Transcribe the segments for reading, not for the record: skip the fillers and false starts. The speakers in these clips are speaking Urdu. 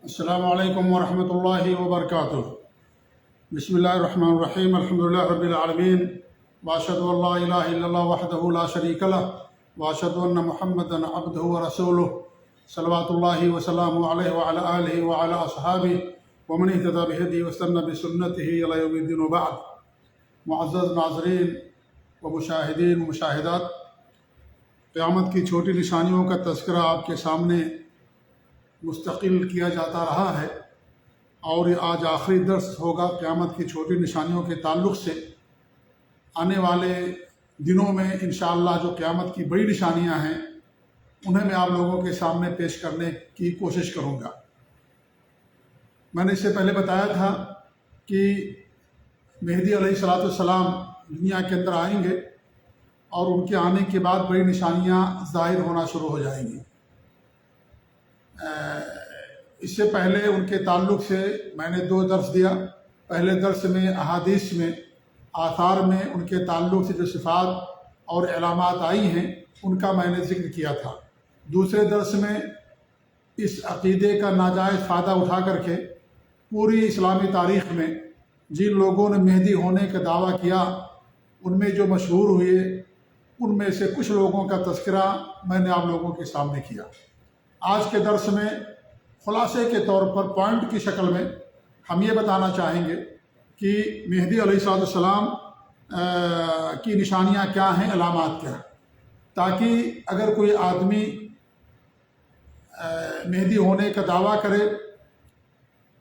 السلام علیکم ورحمۃ اللہ وبرکاتہ۔ بسم اللہ الرحمن الرحیم، الحمدللہ رب العالمین، واشہد ان لا الہ الا اللہ وحدہ لا شریک لہ، واشہد ان محمدا عبدہ ورسولہ، صلوات اللہ وسلامہ علیہ وعلی آلہ وعلی اصحابہ ومن اہتدی بہدیہ واستنى بسنتہ الی یوم الدین، وبعد۔ معزز ناظرین و مشاہدین و مشاہدات، قیامت کی چھوٹی نشانیوں کا تذکرہ آپ کے سامنے مستقل کیا جاتا رہا ہے، اور یہ آج آخری درس ہوگا قیامت کی چھوٹی نشانیوں کے تعلق سے۔ آنے والے دنوں میں انشاءاللہ جو قیامت کی بڑی نشانیاں ہیں انہیں میں آپ لوگوں کے سامنے پیش کرنے کی کوشش کروں گا۔ میں نے اس سے پہلے بتایا تھا کہ مہدی علیہ السلام دنیا کے اندر آئیں گے اور ان کے آنے کے بعد بڑی نشانیاں ظاہر ہونا شروع ہو جائیں گی۔ اس سے پہلے ان کے تعلق سے میں نے 2 درس دیا۔ پہلے درس میں احادیث میں، آثار میں ان کے تعلق سے جو صفات اور علامات آئی ہیں ان کا میں نے ذکر کیا تھا۔ دوسرے درس میں اس عقیدے کا ناجائز فائدہ اٹھا کر کے پوری اسلامی تاریخ میں جن لوگوں نے مہدی ہونے کا دعویٰ کیا ان میں جو مشہور ہوئے ان میں سے کچھ لوگوں کا تذکرہ میں نے آپ لوگوں کے سامنے کیا۔ آج کے درس میں خلاصے کے طور پر پوائنٹ کی شکل میں ہم یہ بتانا چاہیں گے کہ مہدی علیہ السلام کی نشانیاں کیا ہیں، علامات کیا ہیں، تاکہ اگر کوئی آدمی مہدی ہونے کا دعویٰ کرے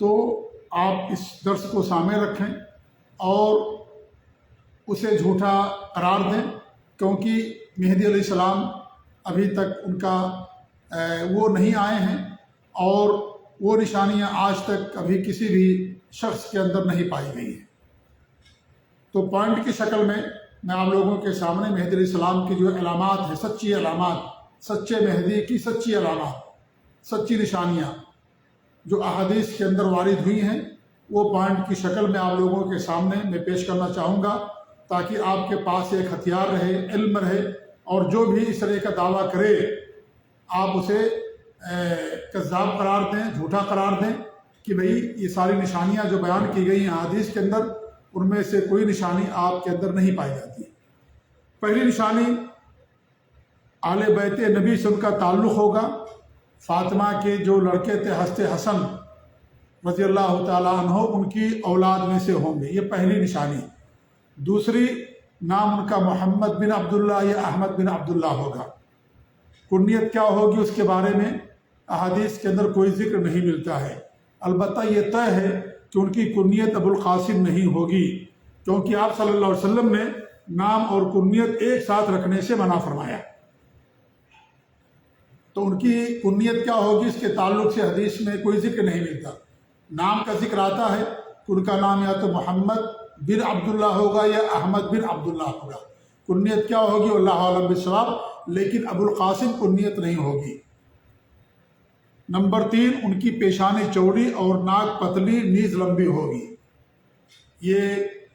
تو آپ اس درس کو سامنے رکھیں اور اسے جھوٹا قرار دیں، کیونکہ مہدی علیہ السلام ابھی تک ان کا وہ نہیں آئے ہیں اور وہ نشانیاں آج تک کبھی کسی بھی شخص کے اندر نہیں پائی گئی ہیں۔ تو پوائنٹ کی شکل میں آپ لوگوں کے سامنے مہدی علیہ السلام کی جو علامات ہیں، سچی علامات، سچے مہدی کی سچی علامات، سچی نشانیاں جو احادیث کے اندر وارد ہوئی ہیں، وہ پوائنٹ کی شکل میں آپ لوگوں کے سامنے میں پیش کرنا چاہوں گا، تاکہ آپ کے پاس ایک ہتھیار رہے، علم رہے، اور جو بھی اس طرح کا دعویٰ کرے آپ اسے کذاب قرار دیں، جھوٹا قرار دیں کہ بھئی یہ ساری نشانیاں جو بیان کی گئی ہیں حدیث کے اندر ان میں سے کوئی نشانی آپ کے اندر نہیں پائی جاتی۔ پہلی نشانی اہل بیت نبی سے ان کا تعلق ہوگا۔ فاطمہ کے جو لڑکے تھے حضرت حسن رضی اللہ تعالیٰ عنہ، ان کی اولاد میں سے ہوں گے، یہ پہلی نشانی۔ دوسری، نام ان کا محمد بن عبداللہ یا احمد بن عبداللہ ہوگا۔ کنیت کیا ہوگی اس کے بارے میں احادیث کے اندر کوئی ذکر نہیں ملتا ہے، البتہ یہ طے ہے کہ ان کی کنیت ابو القاسم نہیں ہوگی، کیونکہ آپ صلی اللہ علیہ وسلم نے نام اور کنیت ایک ساتھ رکھنے سے منع فرمایا۔ تو ان کی کنیت کیا ہوگی اس کے تعلق سے حدیث میں کوئی ذکر نہیں ملتا۔ نام کا ذکر آتا ہے کہ ان کا نام یا تو محمد بن عبداللہ ہوگا یا احمد بن عبداللہ ہوگا۔ کنیت کیا ہوگی اللہ عالم بالصواب، لیکن ابو القاسم کنیت نہیں ہوگی۔ نمبر 3، ان کی پیشانی چوڑی اور ناک پتلی نیز لمبی ہوگی۔ یہ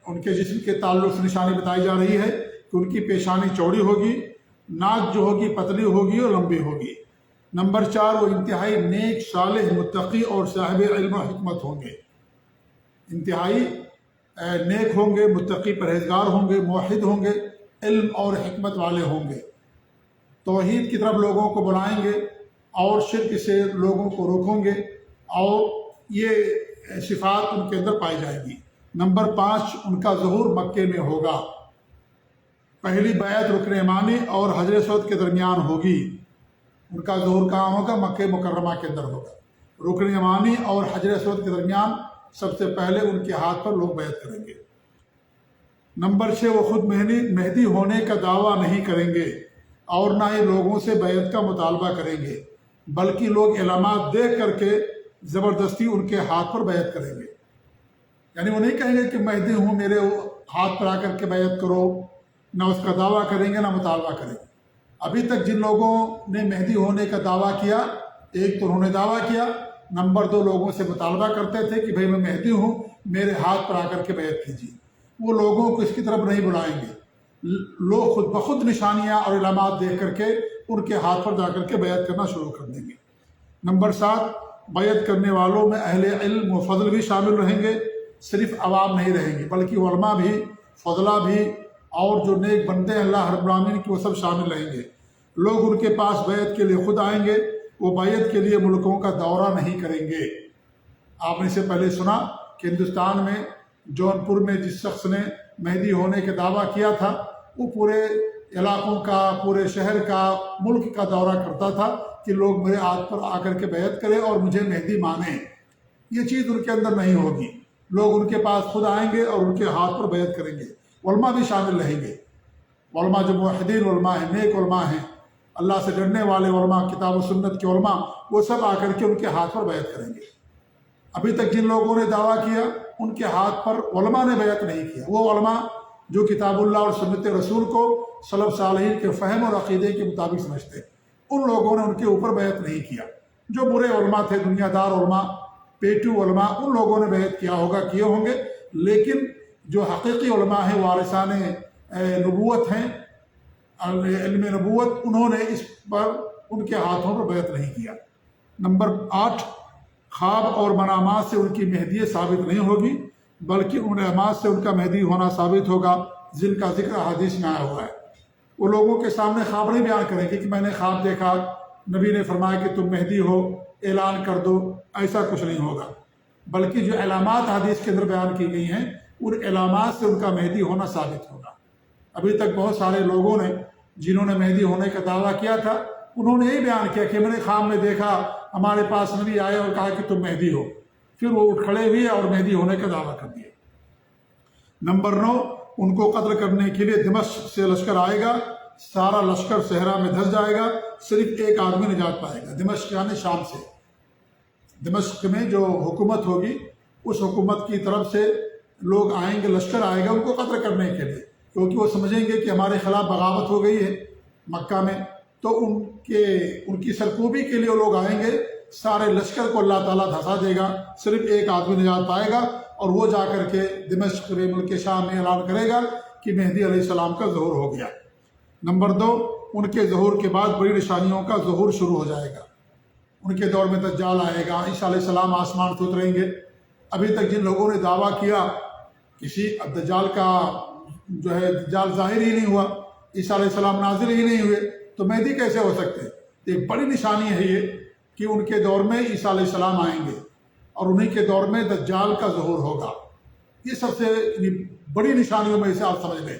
ان کے جسم کے تعلق سے نشانی بتائی جا رہی ہے کہ ان کی پیشانی چوڑی ہوگی، ناک جو ہوگی پتلی ہوگی اور لمبی ہوگی۔ نمبر 4، وہ انتہائی نیک، صالح، متقی اور صاحب علم و حکمت ہوں گے۔ انتہائی نیک ہوں گے، متقی پرہیزگار ہوں گے، موحد ہوں گے، علم اور حکمت والے ہوں گے، توحید کی طرف لوگوں کو بلائیں گے اور شرک سے لوگوں کو روکیں گے، اور یہ صفات ان کے اندر پائی جائے گی۔ نمبر 5، ان کا ظہور مکے میں ہوگا۔ پہلی بیعت رکن یمانی اور حجر اسود کے درمیان ہوگی۔ ان کا ظہور کہاں ہوگا؟ مکہ مکرمہ کے اندر ہوگا۔ رکن یمانی اور حجر اسود کے درمیان سب سے پہلے ان کے ہاتھ پر لوگ بیعت کریں گے۔ نمبر 6، وہ خود مہدی ہونے کا دعویٰ نہیں کریں گے اور نہ ہی لوگوں سے بیعت کا مطالبہ کریں گے، بلکہ لوگ علامات دیکھ کر کے زبردستی ان کے ہاتھ پر بیعت کریں گے۔ یعنی وہ نہیں کہیں گے کہ مہدی ہوں، میرے ہاتھ پر آ کر کے بیعت کرو، نہ اس کا دعویٰ کریں گے نہ مطالبہ کریں گے۔ ابھی تک جن لوگوں نے مہدی ہونے کا دعویٰ کیا، ایک تو انہوں نے دعویٰ کیا، نمبر 2 لوگوں سے مطالبہ کرتے تھے کہ بھئی میں مہدی ہوں، میرے ہاتھ پر آ کر کے بیعت کیجیے۔ وہ لوگوں کو اس کی طرف نہیں بلائیں گے، لوگ خود بخود نشانیاں اور علامات دیکھ کر کے ان کے ہاتھ پر جا کر کے بیعت کرنا شروع کر دیں گے۔ نمبر 7، بیعت کرنے والوں میں اہل علم و فضل بھی شامل رہیں گے، صرف عوام نہیں رہیں گے بلکہ علماء بھی، فضلہ بھی، اور جو نیک بندے ہیں اللہ رب العالمین کی وہ سب شامل رہیں گے۔ لوگ ان کے پاس بیعت کے لیے خود آئیں گے، وہ بیعت کے لیے ملکوں کا دورہ نہیں کریں گے۔ آپ نے اس سے پہلے سنا کہ ہندوستان میں جون پور میں جس شخص نے مہدی ہونے کا دعویٰ کیا تھا وہ پورے علاقوں کا، پورے شہر کا، ملک کا دورہ کرتا تھا کہ لوگ میرے ہاتھ پر آ کر کے بیعت کریں اور مجھے مہدی مانیں۔ یہ چیز ان کے اندر نہیں ہوگی، لوگ ان کے پاس خود آئیں گے اور ان کے ہاتھ پر بیعت کریں گے۔ علماء بھی شامل رہیں گے، علماء جو موحدین علماء ہیں، نیک علماء ہیں، اللہ سے ڈرنے والے علماء، کتاب و سنت کے علماء، وہ سب آ کر کے ان کے ہاتھ پر بیعت کریں گے۔ ابھی تک جن لوگوں نے دعویٰ کیا ان کے ہاتھ پر علماء نے بیعت نہیں کیا، وہ علماء جو کتاب اللہ اور سنت رسول کو سلف صالحین کے فہم اور عقیدے کے مطابق سمجھتے، ان لوگوں نے ان کے اوپر بیعت نہیں کیا۔ جو برے علماء تھے، دنیا دار علماء، پیٹو علماء، ان لوگوں نے بیعت کیا ہوگا، کیے ہوں گے، لیکن جو حقیقی علماء ہیں، وارثان نبوت ہیں، علم نبوت، انہوں نے اس پر ان کے ہاتھوں پر بیعت نہیں کیا۔ نمبر 8، خواب اور منامات سے ان کی مہدی ثابت نہیں ہوگی بلکہ ان علامات سے ان کا مہدی ہونا ثابت ہوگا جن کا ذکر حدیث میں آیا ہوا ہے۔ وہ لوگوں کے سامنے خواب نہیں بیان کریں گے کہ میں نے خواب دیکھا، نبی نے فرمایا کہ تم مہدی ہو، اعلان کر دو، ایسا کچھ نہیں ہوگا، بلکہ جو علامات حدیث کے اندر بیان کی گئی ہیں ان علامات سے ان کا مہدی ہونا ثابت ہوگا۔ ابھی تک بہت سارے لوگوں نے جنہوں نے مہدی ہونے کا دعویٰ کیا تھا انہوں نے یہی بیان کیا کہ میں نے خواب میں دیکھا، ہمارے پاس نبی آئے اور کہا کہ تم مہدی ہو، پھر وہ اٹھ کھڑے ہوئے اور مہدی ہونے کا دعویٰ کر دیا۔ نمبر 9، ان کو قتل کرنے کے لیے دمشق سے لشکر آئے گا، سارا لشکر صحرا میں دھس جائے گا، صرف ایک آدمی نجات پائے گا۔ دمشق یعنی شام سے، دمشق میں جو حکومت ہوگی اس حکومت کی طرف سے لوگ آئیں گے، لشکر آئے گا ان کو قتل کرنے کے لیے، کیونکہ وہ سمجھیں گے کہ ہمارے خلاف بغاوت ہو گئی ہے مکہ میں، تو ان کی سرکوبی کے لیے وہ لوگ آئیں گے۔ سارے لشکر کو اللہ تعالیٰ دھسا دے گا، صرف ایک آدمی نجات پائے گا اور وہ جا کر کے دمشق میں، ملک شام میں اعلان کرے گا کہ مہدی علیہ السلام کا ظہور ہو گیا۔ نمبر 2، ان کے ظہور کے بعد بڑی نشانیوں کا ظہور شروع ہو جائے گا۔ ان کے دور میں دجال آئے گا، عیسیٰ علیہ السلام آسمان سے اتریں گے۔ ابھی تک جن لوگوں نے دعویٰ کیا کسی دجال کا دجال ظاہر ہی نہیں ہوا، عیسیٰ علیہ السلام نازل ہی نہیں ہوئے، تو مہدی کیسے ہو سکتے؟ ایک بڑی نشانی ہے یہ کہ ان کے دور میں عیسیٰ علیہ السلام آئیں گے اور انہی کے دور میں دجال کا ظہور ہوگا۔ یہ سب سے بڑی نشانیوں میں سے آپ سمجھ لیں۔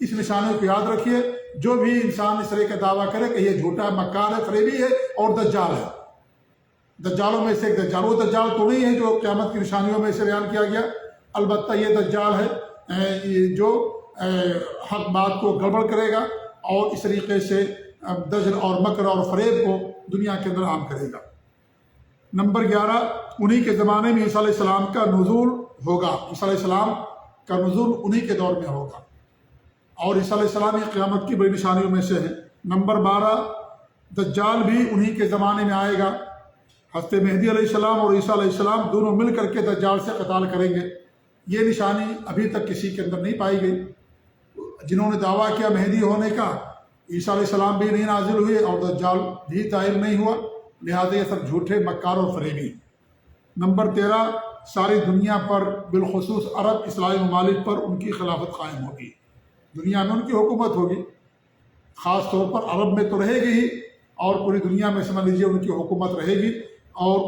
اس نشانیوں کو یاد رکھیے، جو بھی انسان اس طرح کا دعویٰ کرے کہ یہ جھوٹا، مکار ہے، فریبی ہے اور دجال ہے، دجالوں میں سے ایک دجال، وہ دجال تو نہیں ہے جو قیامت کی نشانیوں میں سے بیان کیا گیا، البتہ یہ دجال ہے جو حق بات کو گڑبڑ کرے گا اور اس طریقے سے دجل اور مکر اور فریب کو دنیا کے اندر عام کرے گا۔ نمبر 11، انہی کے زمانے میں عیسیٰ علیہ السلام کا نزول ہوگا۔ عیسیٰ علیہ السلام کا نزول انہی کے دور میں ہوگا اور عیسیٰ علیہ السلام یہ قیامت کی بڑی نشانیوں میں سے ہے۔ نمبر 12، دجال بھی انہی کے زمانے میں آئے گا۔ حضرت مہدی علیہ السلام اور عیسیٰ علیہ السلام دونوں مل کر کے دجال سے قتال کریں گے۔ یہ نشانی ابھی تک کسی کے اندر نہیں پائی گئی۔ جنہوں نے دعویٰ کیا مہدی ہونے کا، عیسیٰ علیہ السلام بھی نہیں نازل ہوئے اور دجال بھی ظاہر نہیں ہوا، لہذا یہ سب جھوٹے، مکار اور فریبی۔ نمبر 13، ساری دنیا پر بالخصوص عرب اسلامی ممالک پر ان کی خلافت قائم ہوگی۔ دنیا میں ان کی حکومت ہوگی، خاص طور پر عرب میں تو رہے گی ہی، اور پوری دنیا میں سمجھ لیجیے ان کی حکومت رہے گی، اور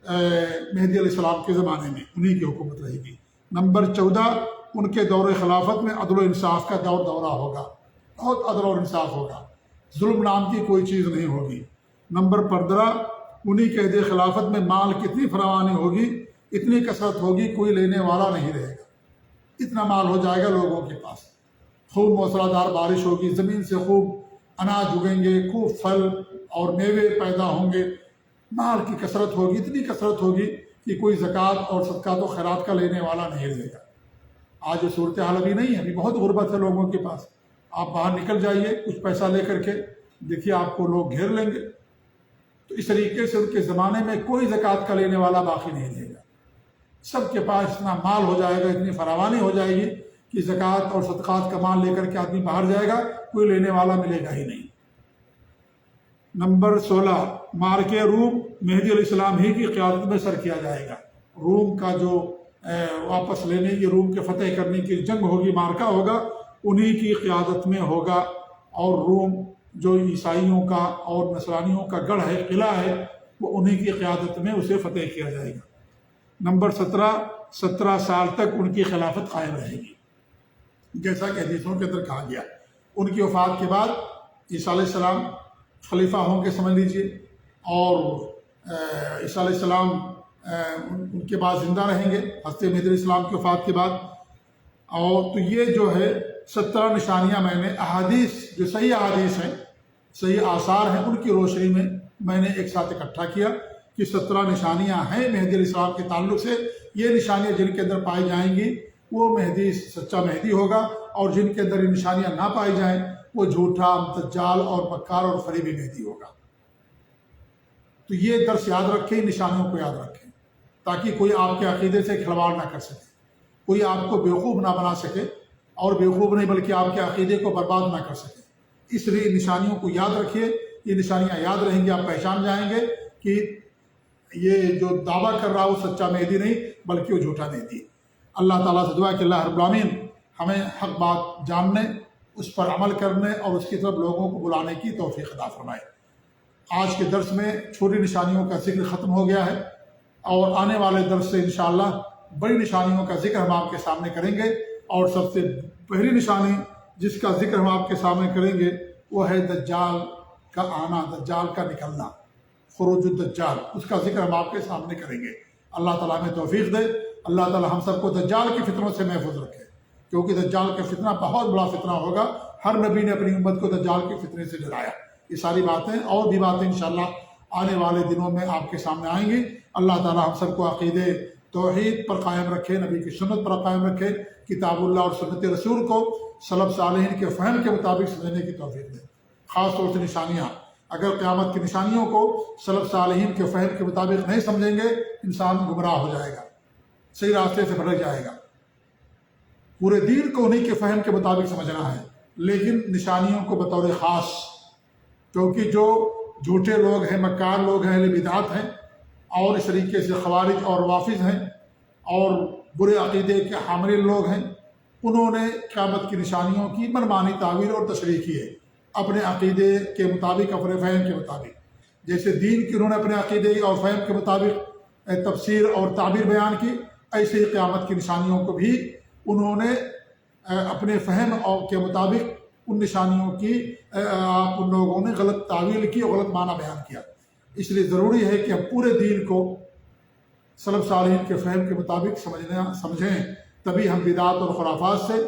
مہدی علیہ السلام کے زمانے میں انہی کی حکومت رہے گی۔ نمبر 14، ان کے دور خلافت میں عدل و انصاف کا دورہ ہوگا، بہت عدل اور انصاف ہوگا، ظلم نام کی کوئی چیز نہیں ہوگی۔ نمبر 15، انہی کے عہد خلافت میں مال کتنی فراوانی ہوگی، اتنی کثرت ہوگی کوئی لینے والا نہیں رہے گا، اتنا مال ہو جائے گا لوگوں کے پاس، خوب موسلا دار بارش ہوگی، زمین سے خوب اناج اگیں گے، خوب پھل اور میوے پیدا ہوں گے، مال کی کثرت ہوگی، اتنی کثرت ہوگی کہ کوئی زکوٰۃ اور صدقات و خیرات کا لینے والا نہیں رہے گا۔ آج یہ صورتحال ابھی نہیں ہے، ابھی بہت غربت ہے لوگوں کے پاس۔ آپ باہر نکل جائیے کچھ پیسہ لے کر کے، دیکھیے آپ کو لوگ گھیر لیں گے۔ تو اس طریقے سے ان کے زمانے میں کوئی زکوٰۃ کا لینے والا باقی نہیں رہے گا، سب کے پاس اتنا مال ہو جائے گا، اتنی فراوانی ہو جائے گی کہ زکوٰۃ اور صدقات کا مال لے کر کے آدمی باہر جائے گا، کوئی لینے والا ملے گا ہی نہیں۔ نمبر 16 مارکے روم مہدی علیہ السلام ہی کی قیادت میں سر کیا جائے گا۔ روم کا جو واپس لینے کی، روم کے فتح کرنے کی جنگ ہوگی، مارکا ہوگا، انہی کی قیادت میں ہوگا، اور روم جو عیسائیوں کا اور نصرانیوں کا گڑھ ہے، قلعہ ہے، وہ انہی کی قیادت میں اسے فتح کیا جائے گا۔ نمبر 17 سال تک ان کی خلافت قائم رہے گی، جیسا کہ حدیثوں کے اندر کہا گیا۔ ان کی وفات کے بعد عیسیٰ علیہ السلام خلیفہ ہوں گے سمجھ لیجئے، اور عیسیٰ علیہ السلام ان کے بعد زندہ رہیں گے حضرت مہدی علیہ السلام کی وفات کے بعد۔ اور تو یہ جو ہے 17 نشانیاں میں نے احادیث، جو صحیح احادیث ہیں، صحیح آثار ہیں، ان کی روشنی میں نے ایک ساتھ اکٹھا کیا کہ 17 نشانیاں ہیں مہدی علیہ السلام کے تعلق سے۔ یہ نشانیاں جن کے اندر پائی جائیں گی وہ مہدی سچا مہدی ہوگا، اور جن کے اندر یہ نشانیاں نہ پائی جائیں وہ جھوٹا، دجال اور مکار اور فریبی مہدی ہوگا۔ تو یہ درس یاد رکھیں، نشانیوں کو یاد رکھیں، تاکہ کوئی آپ کے عقیدے سے کھلواڑ نہ کر سکے، کوئی آپ کو بیوقوف نہ بنا سکے، اور بیوقوف نہیں بلکہ آپ کے عقیدے کو برباد نہ کر سکے۔ اس لیے نشانیوں کو یاد رکھیے، یہ نشانیاں یاد رہیں گی، آپ پہچان جائیں گے کہ یہ جو دعویٰ کر رہا وہ سچا مہدی نہیں بلکہ وہ جھوٹا مہدی ہے۔ اللہ تعالیٰ سے دعا کہ اللہ رب العالمین ہمیں حق بات جاننے، اس پر عمل کرنے اور اس کی طرف لوگوں کو بلانے کی توفیق عطا فرمائے۔ آج کے درس میں چھوٹی نشانیوں کا ذکر ختم ہو گیا ہے، اور آنے والے درس سے انشاءاللہ بڑی نشانیوں کا ذکر ہم آپ کے سامنے کریں گے، اور سب سے پہلی نشانی جس کا ذکر ہم آپ کے سامنے کریں گے وہ ہے دجال کا آنا، دجال کا نکلنا، خروج الدجال، اس کا ذکر ہم آپ کے سامنے کریں گے۔ اللہ تعالیٰ ہمیں توفیق دے، اللہ تعالیٰ ہم سب کو دجال کی فتنوں سے محفوظ رکھے، کیونکہ دجال کا فتنہ بہت بڑا فتنہ ہوگا۔ ہر نبی نے اپنی امت کو دجال کے فتنے سے ڈرایا۔ یہ ساری باتیں اور بھی باتیں انشاءاللہ آنے والے دنوں میں آپ کے سامنے آئیں گی۔ اللہ تعالیٰ ہم سب کو عقیدے توحید پر قائم رکھے، نبی کی سنت پر قائم رکھے، کتاب اللہ اور سنت رسول کو سلف صالحین کے فہم کے مطابق سمجھنے کی توفیق دے۔ خاص طور سے نشانیاں، اگر قیامت کی نشانیوں کو سلف صالحین کے فہم کے مطابق نہیں سمجھیں گے، انسان گمراہ ہو جائے گا، صحیح راستے سے بھٹک جائے گا۔ پورے دین کو انہی کے فہم کے مطابق سمجھنا ہے، لیکن نشانیوں کو بطور خاص، کیونکہ جو جھوٹے لوگ ہیں، مکار لوگ ہیں، اہل بدعت ہیں، اور اس طریقے سے خوارج اور روافض ہیں، اور برے عقیدے کے حامل لوگ ہیں، انہوں نے قیامت کی نشانیوں کی منمانی تعویل اور تشریح کی ہے، اپنے عقیدے کے مطابق، اپنے فہم کے مطابق۔ جیسے دین کی انہوں نے اپنے عقیدے اور فہم کے مطابق تفسیر اور تعبیر بیان کی، ایسے ہی قیامت کی نشانیوں کو بھی انہوں نے اپنے فہم کے مطابق ان نشانیوں کی ان لوگوں نے غلط تعویل کی اور غلط معنی بیان کیا۔ اس لیے ضروری ہے کہ ہم پورے دین کو سلف صالحین کے فہم کے مطابق سمجھیں، تبھی ہم بدعات اور خرافات سے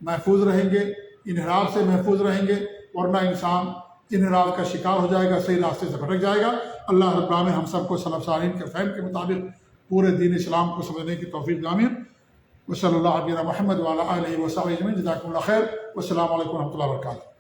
محفوظ رہیں گے، انحراف سے محفوظ رہیں گے، ورنہ انسان انحراف کا شکار ہو جائے گا، صحیح راستے سے بھٹک جائے گا۔ اللہ رب العالمین ہم سب کو سلف صالحین کے فہم کے مطابق پورے دین اسلام کو سمجھنے کی توفیق آمین۔ وصلی اللہ علیہ محمد وعلی آلہ وصحبہ اجمعین۔ جزاکم اللہ خیر، والسلام علیکم ورحمۃ اللہ وبرکاتہ۔